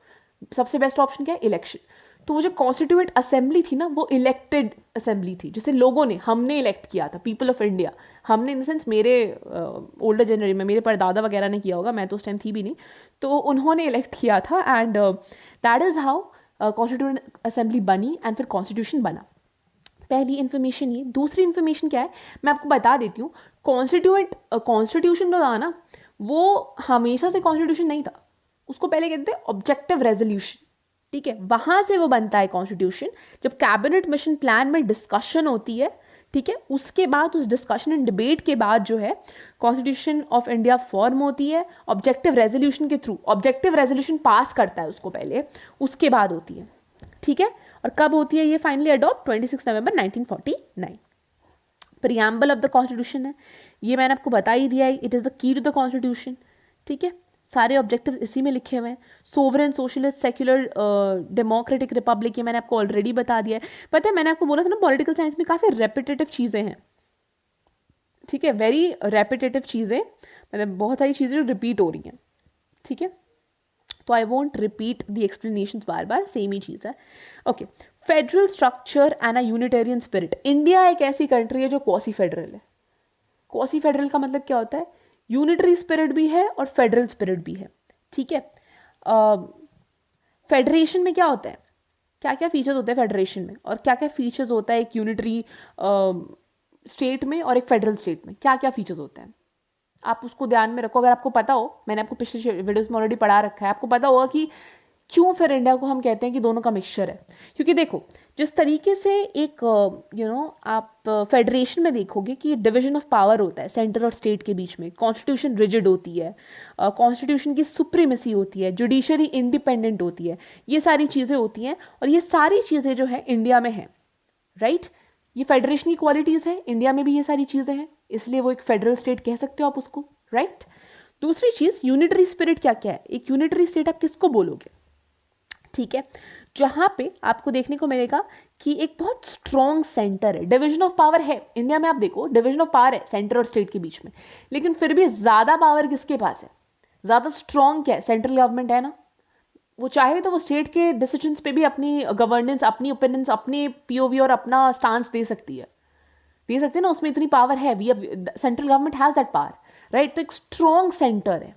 सबसे बेस्ट ऑप्शन क्या है? इलेक्शन। तो वो जो कॉन्स्टिट्यूएंट असेंबली थी ना, वो इलेक्टेड असेंबली थी, जिसे लोगों ने, हमने इलेक्ट किया था, पीपल ऑफ इंडिया। हमने इन द सेंस मेरे ओल्डर जनरेशन में मेरे परदादा वगैरह ने किया होगा, मैं तो उस टाइम थी भी नहीं, तो उन्होंने इलेक्ट किया था, and that is how constituent assembly बनी एंड फिर कॉन्स्टिट्यूशन बना। पहली इन्फॉर्मेशन ये। दूसरी इन्फॉर्मेशन क्या है, मैं आपको बता देती हूँ। कॉन्स्टिट्यूशन जो था ना, वो हमेशा से कॉन्स्टिट्यूशन नहीं था, उसको पहले कहते थे ऑब्जेक्टिव रेजोल्यूशन, ठीक है। वहाँ से वो बनता है कॉन्स्टिट्यूशन, जब कैबिनेट मिशन प्लान में डिस्कशन होती है, ठीक है, उसके बाद उस डिस्कशन एंड डिबेट के बाद जो है कॉन्स्टिट्यूशन ऑफ इंडिया फॉर्म होती है ऑब्जेक्टिव रेजोल्यूशन के थ्रू। ऑब्जेक्टिव रेजोल्यूशन पास करता है उसको पहले, उसके बाद होती है, ठीक है। और कब होती है ये फाइनली अडॉप्ट? 26 नवंबर 1949। प्रियम्बल ऑफ द कॉन्स्टिट्यूशन है, ये मैंने आपको बता ही दिया है, it is the key to the constitution, ठीक है। सारे ऑब्जेक्टिव्स इसी में लिखे हुए हैं। Sovereign, socialist, secular, democratic, republic, ये मैंने आपको ऑलरेडी बता दिया है। पता है, मैंने आपको बोला था ना, पॉलिटिकल साइंस में काफ़ी रेपिटेटिव चीज़ें हैं, ठीक है, वेरी रेपिटेटिव चीज़ें, मतलब बहुत सारी चीज़ें जो रिपीट हो रही हैं, ठीक है। तो I want repeat the explanation बार बार, सेम ही चीज़ है। Okay, federal structure and a unitarian spirit. India एक ऐसी कंट्री है जो क्वासी फेडरल है। क्वासी फेडरल का मतलब क्या होता है? यूनिटरी स्पिरिट भी है और फेडरल स्पिरिट भी है, ठीक है। फेडरेशन में क्या होता है, क्या क्या फीचर्स होते हैं फेडरेशन में, और क्या क्या फीचर्स होता है एक यूनिटरी स्टेट में और एक फेडरल स्टेट में, क्या क्या फीचर्स होते हैं, आप उसको ध्यान में रखो। अगर आपको पता हो, मैंने आपको पिछले वीडियोस में ऑलरेडी पढ़ा रखा है, आपको पता होगा कि क्यों फिर इंडिया को हम कहते हैं कि दोनों का मिक्सचर है। क्योंकि देखो, जिस तरीके से एक आप फेडरेशन में देखोगे कि डिवीजन ऑफ पावर होता है सेंटर और स्टेट के बीच में, कॉन्स्टिट्यूशन रिजिड होती है, कॉन्स्टिट्यूशन की सुप्रीमेसी होती है, जुडिशरी इंडिपेंडेंट होती है, ये सारी चीज़ें होती हैं, और ये सारी चीज़ें जो है इंडिया में हैं, राइट। ये फेडरेशन की क्वालिटीज़ है, इंडिया में भी ये सारी चीज़ें हैं, इसलिए वो एक फेडरल स्टेट कह सकते हो आप उसको, राइट। दूसरी चीज़, यूनिटरी स्पिरिट क्या क्या है? एक यूनिटरी स्टेट आप किसको बोलोगे, ठीक है, जहां पे आपको देखने को मिलेगा कि एक बहुत स्ट्रॉन्ग सेंटर है। डिवीजन ऑफ पावर है इंडिया में, आप देखो डिवीजन ऑफ पावर है सेंटर और स्टेट के बीच में, लेकिन फिर भी ज़्यादा पावर किसके पास है? ज़्यादा स्ट्रॉन्ग क्या है? सेंट्रल गवर्नमेंट है ना। वो चाहे तो वो स्टेट के डिसीजंस पे भी अपनी गवर्नेंस, अपनी ओपिनियंस, अपनी पीओवी और अपना स्टांस दे सकती है, ना, उसमें इतनी पावर है। We central government has that power, right. तो एक स्ट्रॉन्ग सेंटर है,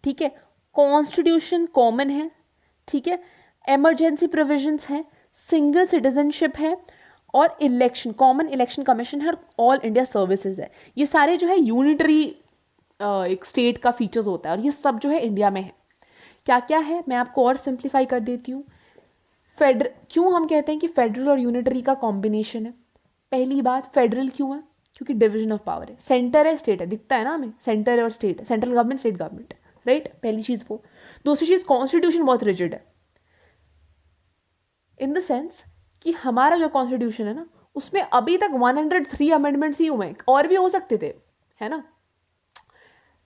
ठीक है। कॉन्स्टिट्यूशन कॉमन है, ठीक है। इमरजेंसी प्रोविजंस हैं, सिंगल सिटीजनशिप है, और इलेक्शन, कॉमन इलेक्शन कमीशन है, और ऑल इंडिया सर्विसेज है। ये सारे जो है यूनिटरी एक स्टेट का फीचर्स होता है, और ये सब जो है इंडिया में है। क्या क्या है मैं आपको और सिंप्लीफाई कर देती हूँ। क्यों हम कहते हैं कि फेडरल और यूनिटरी का कॉम्बिनेशन है? पहली बात, फेडरल क्यों है? क्योंकि डिवीजन ऑफ पावर है, सेंटर है, स्टेट है, दिखता है ना हमें, सेंटर और state, central government, state government, right. पहली चीज़ वो। दूसरी चीज़, कॉन्स्टिट्यूशन बहुत रिजिड है, इन द सेंस कि हमारा जो कॉन्स्टिट्यूशन है ना, उसमें अभी तक 103 अमेंडमेंट्स ही हुए हैं, और भी हो सकते थे, है ना,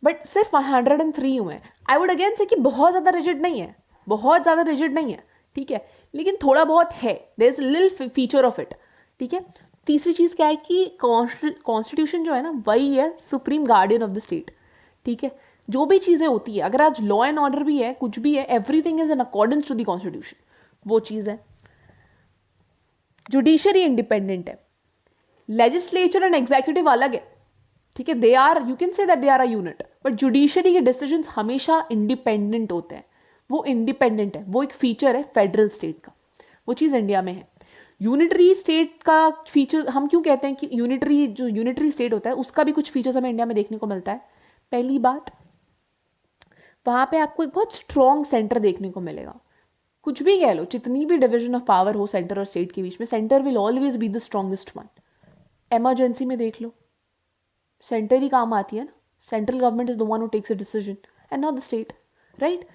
बट सिर्फ 103 हुए हैं। आई वुड अगेन से कि बहुत ज़्यादा रिजिड नहीं है, बहुत ज़्यादा रिजिड नहीं है, ठीक है, लेकिन थोड़ा बहुत है, there is little feature of it, ठीक है। तीसरी चीज़ क्या है कि कॉन्स्टिट्यूशन जो है ना, वही है supreme guardian of the state, ठीक है। जो भी चीज़ें होती है, अगर आज लॉ एंड ऑर्डर भी है, कुछ भी है, everything is in accordance to the constitution, वो चीज़ है। जुडिशरी इंडिपेंडेंट है, लेजिस्लेचर एंड एग्जीक्यूटिव अलग है, ठीक है, they are, you can say that they are a unit, but judiciary के डिसीजंस हमेशा इंडिपेंडेंट होते हैं, वो इंडिपेंडेंट है, वो एक फीचर है फेडरल स्टेट का, वो चीज़ इंडिया में है। यूनिटरी स्टेट का फीचर हम क्यों कहते हैं कि यूनिटरी स्टेट होता है, उसका भी कुछ फीचर्स हमें इंडिया में देखने को मिलता है। पहली बात, वहाँ पे आपको एक बहुत स्ट्रॉन्ग सेंटर देखने को मिलेगा। कुछ भी कह लो, जितनी भी डिवीजन ऑफ पावर हो सेंटर और स्टेट के बीच में, centre will always be the strongest one. Emergency में देख लो, सेंटर ही काम आती है ना, central government is the one who takes a decision and not the state, right.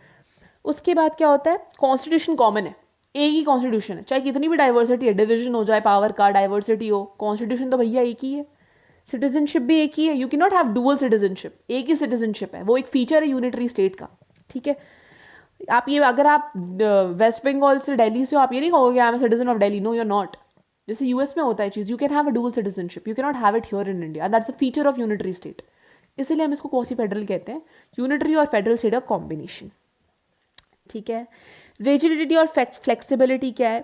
उसके बाद क्या होता है, कॉन्स्टिट्यूशन कॉमन है, एक ही कॉन्स्टिट्यूशन है, चाहे कितनी भी डाइवर्सिटी है, डिवीजन हो जाए पावर का, डाइवर्सिटी हो, कॉन्स्टिट्यूशन तो भैया एक ही है। सिटीजनशिप भी एक ही है, you can not have dual citizenship, एक ही सिटीजनशिप है, वो एक फीचर है यूनिटरी स्टेट का, ठीक है। आप ये, अगर आप वेस्ट बंगाल से दिल्ली से हो, आप ये नहीं कहोगे I am citizen of Delhi, no you are not. जैसे यूएस में होता है चीज़, you can have a dual citizenship, you can not have it here in India, that's a feature of unitary state. इसीलिए हम इसको क्वासी फेडरल कहते हैं, यूनिटरी और फेडरल स्टेट का कॉम्बिनेशन। ठीक है, रिजिडिटी और फ्लेक्सिबिलिटी क्या है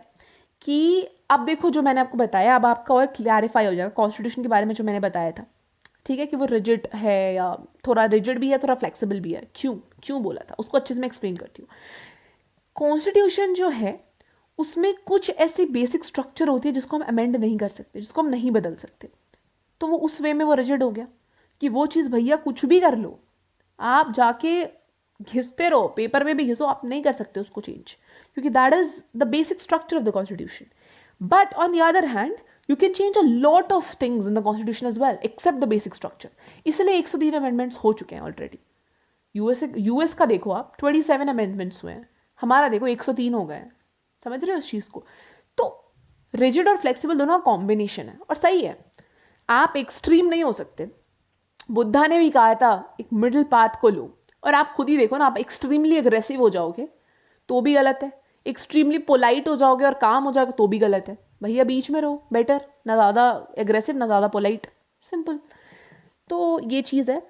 कि अब देखो जो मैंने आपको बताया, अब आपका और क्लैरिफाई हो जाएगा कॉन्स्टिट्यूशन के बारे में जो मैंने बताया था। ठीक है, कि वो रिजिड है या थोड़ा रिजिड भी है, थोड़ा फ्लेक्सिबल भी है, क्यों क्यों बोला था उसको अच्छे से मैं एक्सप्लेन करती हूँ। कॉन्स्टिट्यूशन जो है उसमें कुछ ऐसी बेसिक स्ट्रक्चर होती है जिसको हम अमेंड नहीं कर सकते, जिसको हम नहीं बदल सकते, तो वो उस वे में वो रिजिड हो गया कि वो चीज़ भैया कुछ भी कर लो, आप जाके घिसते रहो, पेपर में भी घिसो, आप नहीं कर सकते उसको चेंज, क्योंकि that is the basic structure of the constitution. But on the other hand you can change a lot of things in the constitution as well except the basic structure. इसलिए 103 amendments हो चुके हैं already. US का देखो आप, 27 amendments हुए हैं, हमारा देखो 103 हो गए हैं। समझ रहे हो इस चीज़ को? तो रिजिड और फ्लेक्सिबल दोनों का कॉम्बिनेशन है और सही है, आप एक्सट्रीम नहीं हो सकते। बुद्धा ने भी कहा था एक मिडिल पाथ को लो, और आप खुद ही देखो ना, आप एक्सट्रीमली अग्रेसिव हो जाओगे तो भी गलत है, एक्सट्रीमली पोलाइट हो जाओगे और काम हो जाएगा तो भी गलत है। भैया बीच में रहो, बेटर, ना ज़्यादा एग्रेसिव ना ज़्यादा पोलाइट, सिंपल। तो ये चीज़ है।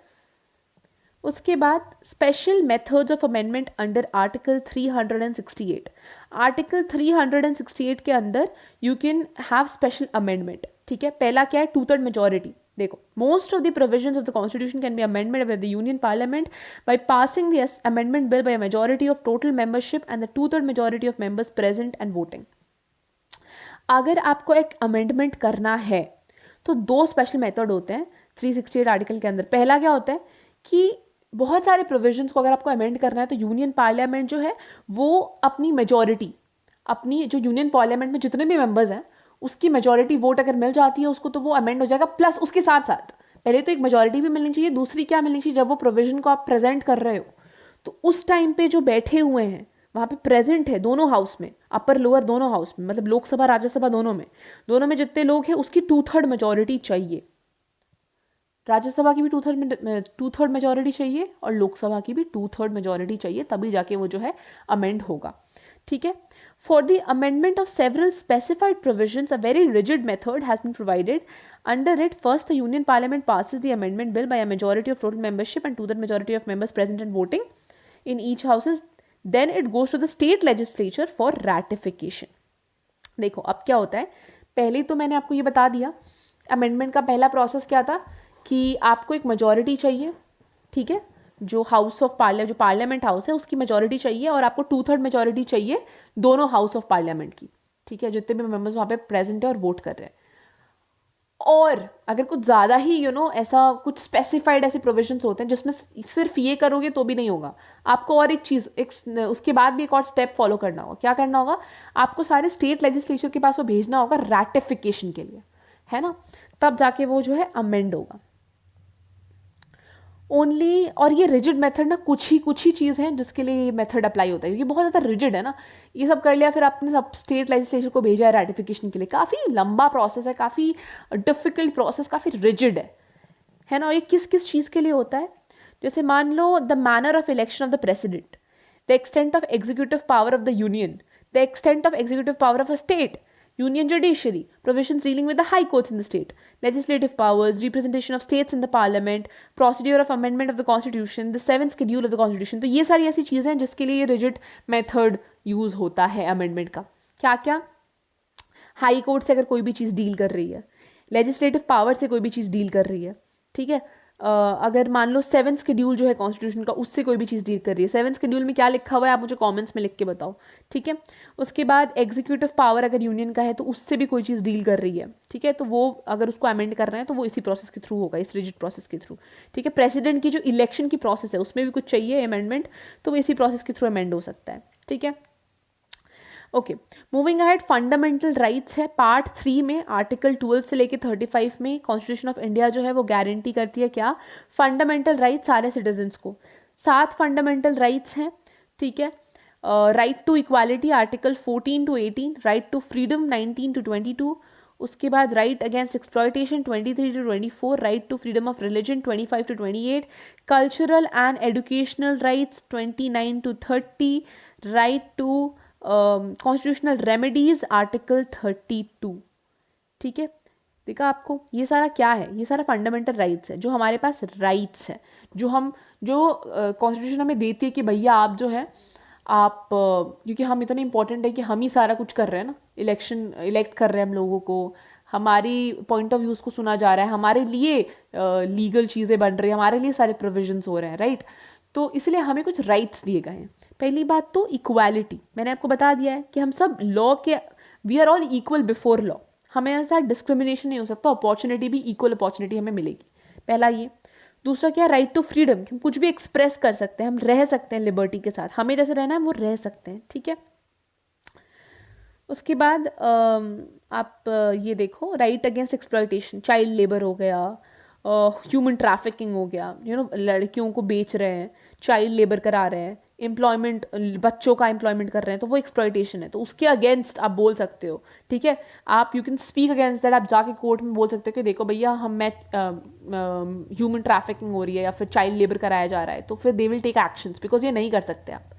उसके बाद special methods of amendment under article 368। Article 368 के अंदर you can have special amendment. ठीक है, पहला क्या है, 2/3 मेजोरिटी। देखो, most of the provisions of the constitution can be amendment by the union parliament by passing the amendment bill bye a majority of total membership and the 2/3 majority of members present and voting. अगर आपको एक amendment करना है तो दो special method होते हैं 368 article के अंदर। पहला क्या होता है कि बहुत सारे प्रोविजंस को अगर आपको अमेंड करना है तो यूनियन पार्लियामेंट जो है वो अपनी मेजॉरिटी, अपनी जो यूनियन पार्लियामेंट में जितने भी मेंबर्स हैं उसकी मेजॉरिटी वोट अगर मिल जाती है उसको, तो वो अमेंड हो जाएगा। प्लस उसके साथ साथ पहले तो एक मेजॉरिटी भी मिलनी चाहिए, दूसरी क्या मिलनी चाहिए, जब वो प्रोविजन को आप प्रेजेंट कर रहे हो तो उस टाइम पे जो बैठे हुए हैं वहाँ पे प्रेजेंट है दोनों हाउस में, अपर लोअर दोनों हाउस में, मतलब लोकसभा राज्यसभा दोनों में जितने लोग हैं उसकी 2/3 मेजॉरिटी चाहिए। राज्यसभा की भी 2/3 मेजॉरिटी चाहिए और लोकसभा की भी 2/3 मेजॉरिटी चाहिए, तभी जाके वो जो है अमेंड होगा। ठीक है, for the amendment of several specified provisions a very rigid method has been provided. Under it, first the union parliament passes the amendment bill by a majority of total membership and 2/3 majority of members present and voting in each houses. Then it goes to the state legislature for ratification. देखो अब क्या होता है, पहले तो मैंने आपको ये बता दिया अमेंडमेंट का पहला प्रोसेस क्या था कि आपको एक मेजॉरिटी चाहिए। ठीक है, जो हाउस ऑफ पार्लियामेंट, जो पार्लियामेंट हाउस है उसकी मेजॉरिटी चाहिए, और आपको 2/3 मेजॉरिटी चाहिए दोनों हाउस ऑफ पार्लियामेंट की। ठीक है, जितने भी मेंबर्स वहाँ पे प्रेजेंट है और वोट कर रहे हैं। और अगर कुछ ज़्यादा ही ऐसा कुछ स्पेसिफाइड ऐसे प्रोविजंस होते हैं जिसमें सिर्फ ये करोगे तो भी नहीं होगा, आपको और एक चीज़ उसके बाद भी एक और स्टेप फॉलो करना होगा। क्या करना होगा, आपको सारे स्टेट लेजिस्लेचर के पास वो भेजना होगा रैटिफिकेशन के लिए, है ना, तब जाके वो जो है अमेंड होगा ओनली। और ये रिजिड मेथड ना कुछ ही चीज़ है जिसके लिए ये मेथड अप्लाई होता है, क्योंकि बहुत ज़्यादा रिजिड है ना। ये सब कर लिया, फिर आपने सब स्टेट लेजिस्लेचर को भेजा है रैटिफिकेशन के लिए, काफ़ी लंबा प्रोसेस है, काफ़ी डिफिकल्ट प्रोसेस, काफ़ी रिजिड है ना। और ये किस किस चीज़ के लिए होता है, जैसे मान लो the manner of election of the president, the extent of executive power of the union, the extent of executive power of a state, union judiciary, provisions dealing with the high courts in the state, legislative powers, representation of states in the parliament, procedure of amendment of the constitution, the 7th schedule of the constitution। तो ये सारी ऐसी चीज़ें हैं जिसके लिए ये rigid method use होता है अमेंडमेंट का। क्या क्या, हाई कोर्ट से अगर कोई भी चीज़ डील कर रही है, लेजिस्लेटिव पावर से कोई भी चीज़ डील कर रही है, ठीक है, अगर मान लो 7th शेड्यूल जो है कॉन्स्टिट्यूशन का उससे कोई भी चीज़ डील कर रही है, 7th शेड्यूल में क्या लिखा हुआ है आप मुझे कमेंट्स में लिख के बताओ। ठीक है, उसके बाद एग्जीक्यूटिव पावर अगर यूनियन का है तो उससे भी कोई चीज़ डील कर रही है। ठीक है, तो वो अगर उसको अमेंड कर रहे हैं तो वो इसी प्रोसेस के थ्रू होगा, इस रिजिड प्रोसेस के थ्रू। ठीक है, प्रेसिडेंट की जो इलेक्शन की प्रोसेस है उसमें भी कुछ चाहिए अमेंडमेंट, तो वो इसी प्रोसेस के थ्रू अमेंड हो सकता है। ठीक है, okay, moving ahead, fundamental rights है पार्ट 3 में, आर्टिकल 12 से लेके 35 में कॉन्स्टिट्यूशन ऑफ इंडिया जो है वो गारंटी करती है क्या, फंडामेंटल राइट्स सारे सिटीजन्स को। 7 फंडामेंटल राइट्स हैं। ठीक है, right to equality article 14 to 18, right to freedom 19 to 22, उसके बाद right against exploitation 23 to 24, right to freedom of religion 25 to 28, cultural and educational rights 29 to 30, right to constitutional remedies article 32। ठीक है, देखा आपको ये सारा क्या है, ये सारा फंडामेंटल राइट्स है, जो हमारे पास राइट्स है, जो कॉन्स्टिट्यूशन हमें देती है कि भैया आप जो है आप क्योंकि हम इतने इंपॉर्टेंट है कि हम ही सारा कुछ कर रहे हैं ना, इलेक्ट कर रहे हैं हम लोगों को, हमारी पॉइंट ऑफ व्यूज़ को सुना जा रहा है, हमारे लिए लीगल चीज़ें बन रही हैं, हमारे लिए सारे प्रोविजंस हो रहे हैं, राइट। तो इसलिए हमें कुछ राइट्स दिए गए हैं। पहली बात तो इक्वालिटी, मैंने आपको बता दिया है कि हम सब लॉ के, we are all equal before law, हमें ऐसा डिस्क्रिमिनेशन नहीं हो सकता, अपॉर्चुनिटी भी इक्वल अपॉर्चुनिटी हमें मिलेगी, पहला ये। दूसरा क्या है, राइट टू फ्रीडम, कि हम कुछ भी एक्सप्रेस कर सकते हैं, हम रह सकते हैं लिबर्टी के साथ, हमें जैसे रहना है वो रह सकते हैं, ठीक है। उसके बाद आप ये देखो, right against exploitation, child labour हो गया, ह्यूमन ट्रैफिकिंग हो गया, लड़कियों को बेच रहे हैं, चाइल्ड लेबर करा रहे हैं, एम्प्लॉयमेंट, बच्चों का एम्प्लॉयमेंट कर रहे हैं, तो वो एक्सप्लॉयटेशन है, तो उसके अगेंस्ट आप बोल सकते हो, ठीक है। आप you can speak against that, आप जाके कोर्ट में बोल सकते हो कि देखो भैया ह्यूमन ट्रैफिकिंग हो रही है या फिर चाइल्ड लेबर कराया जा रहा है, तो फिर they will take actions, because ये नहीं कर सकते आप,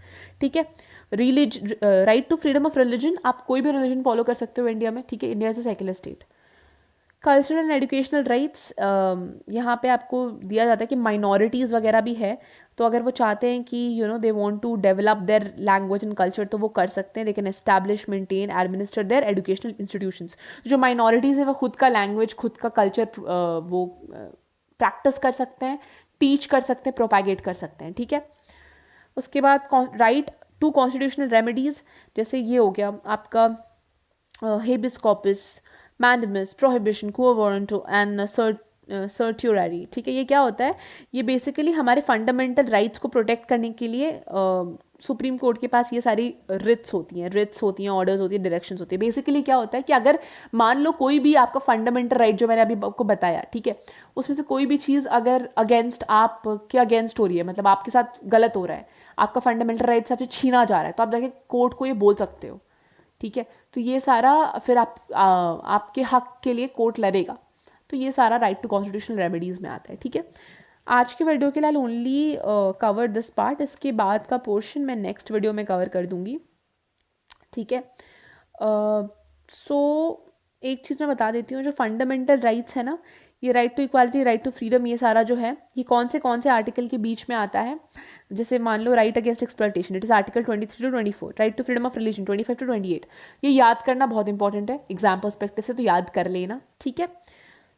ठीक है। Right to freedom of religion, आप कोई भी रिलीजन फॉलो कर सकते हो इंडिया में, ठीक है, India is a secular state. Cultural and educational rights, यहाँ पे आपको दिया जाता है कि माइनॉरिटीज़ वगैरह भी है, तो अगर वो चाहते हैं कि they want to develop their language and culture, तो वो कर सकते हैं, they can establish, maintain, administer their educational institutions. जो माइनॉरिटीज़ है वो खुद का लैंग्वेज, खुद का कल्चर वो प्रैक्टिस कर सकते हैं, टीच कर सकते हैं, प्रोपैगेट कर सकते हैं, ठीक है। उसके बाद राइट टू कॉन्स्टिट्यूशनल रेमेडीज़, जैसे ये हो गया आपका habeas corpus, mandamus, prohibition, quo warranto and certiorari, ठीक है। ये क्या होता है, ये बेसिकली हमारे फंडामेंटल राइट्स को प्रोटेक्ट करने के लिए सुप्रीम कोर्ट के पास ये सारी रिट्स होती हैं, ऑर्डर्स होती हैं, डायरेक्शंस होती है। बेसिकली क्या होता है कि अगर मान लो कोई भी आपका फंडामेंटल राइट जो मैंने अभी आपको बताया, ठीक है, उसमें से कोई भी चीज़ अगर अगेंस्ट आप के अगेंस्ट हो रही है, मतलब आपके साथ गलत हो रहा है, आपका फंडामेंटल राइट्स आपसे छीना जा रहा है, तो आप जाके कोर्ट को ये बोल सकते हो, ठीक है। तो ये सारा फिर आपके हक के लिए कोर्ट लड़ेगा, तो ये सारा राइट टू कॉन्स्टिट्यूशनल रेमेडीज़ में आता है, ठीक है। आज के वीडियो के लिए ओनली कवर दिस पार्ट, इसके बाद का पोर्शन मैं नेक्स्ट वीडियो में कवर कर दूंगी, ठीक है। सो एक चीज़ मैं बता देती हूँ, जो फंडामेंटल राइट्स है ना, ये right to equality, right to freedom, ये सारा जो है, ये कौन से आर्टिकल के बीच में आता है। जैसे मान लो right against exploitation, it is article 23 to 24, right to freedom of religion 25 to 28। ये याद करना बहुत इंपॉर्टेंट है एग्जाम पर्सपेक्टिव से, तो याद कर लेना, ठीक है।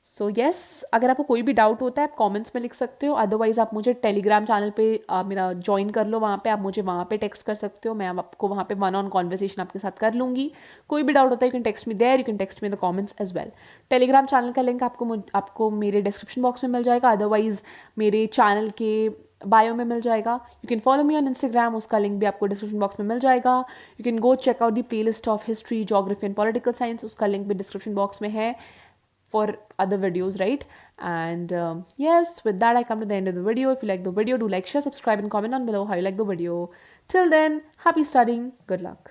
सो यस, अगर आपको कोई भी डाउट होता है आप कमेंट्स में लिख सकते हो, अदरवाइज आप मुझे टेलीग्राम चैनल पे मेरा ज्वाइन कर लो, वहाँ पे आप मुझे वहाँ पे टेक्स्ट कर सकते हो, मैं आपको वहाँ पे वन ऑन कॉन्वर्सेशन आपके साथ कर लूँगी। कोई भी डाउट होता है you can text me there, you can text me the comments as well. Telegram channel का लिंक आपको मेरे डिस्क्रिप्शन बॉक्स में मिल जाएगा, अदरवाइज मेरे चैनल के बायो में मिल जाएगा। You can follow me on Instagram, उसका लिंक भी आपको डिस्क्रिप्शन बॉक्स में मिल जाएगा। You can go check out the playlist of history, geography and political science, उसका लिंक भी डिस्क्रिप्शन बॉक्स में है for other videos, right? And yes, with that I come to the end of the video. If you like the video, do like, share, subscribe and comment down below how you like the video. Till then, happy studying, good luck.